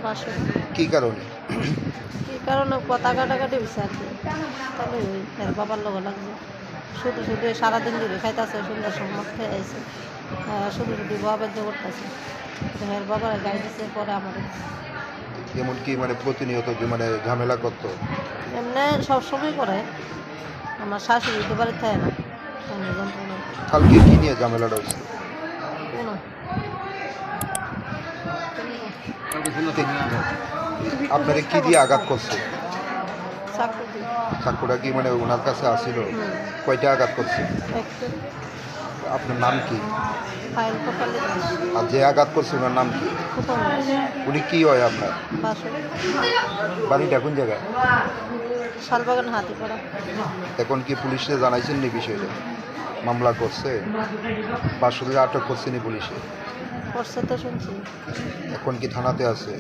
500 কি কারণে? কি কারণে কথা কাটাকাটি হয়েছে আর কি। তাহলে ওই এর বাবার লোক লাগছে শুধু শুধু সারাদিন ধরে খাইতেছে, সুন্দর সম্মত খেয়ে আইছে, শুধু শুধু বাবাজ্য করতেছে। এর বাবার গাই দিচ্ছে পরে আমাদের এমনকি মানে প্রতিনিয়ত যে মানে ঝামেলা করতো? এমনি সবসময় করে। আমার শাশুড়ি দিতে বাড়ি থাকে না অনেক যন্ত্রণা। কালকে কি নিয়ে ঝামেলাটা হচ্ছে? কোনো আপনারে কি দিয়ে আঘাত করছে? চাকরি দিই। চাকুটা কি মানে ওনার কাছে আসিল? কয়টা আঘাত করছে? একটা আপনার নাম কি? ফাইল কপালে আর যে আঘাত করছে ওনার নাম কি? কুপন উনি কি হয় আপনার? 500 বাড়িটা কোন জায়গায়? শালবাগান হাতিপাড়া। এখন কি পুলিশে জানাইছেন নি বিষয়টা? মামলা করছে? 500 আটক করছে নি পুলিশে? করছে তো শুনছি। এখন কি থানাতে আছে?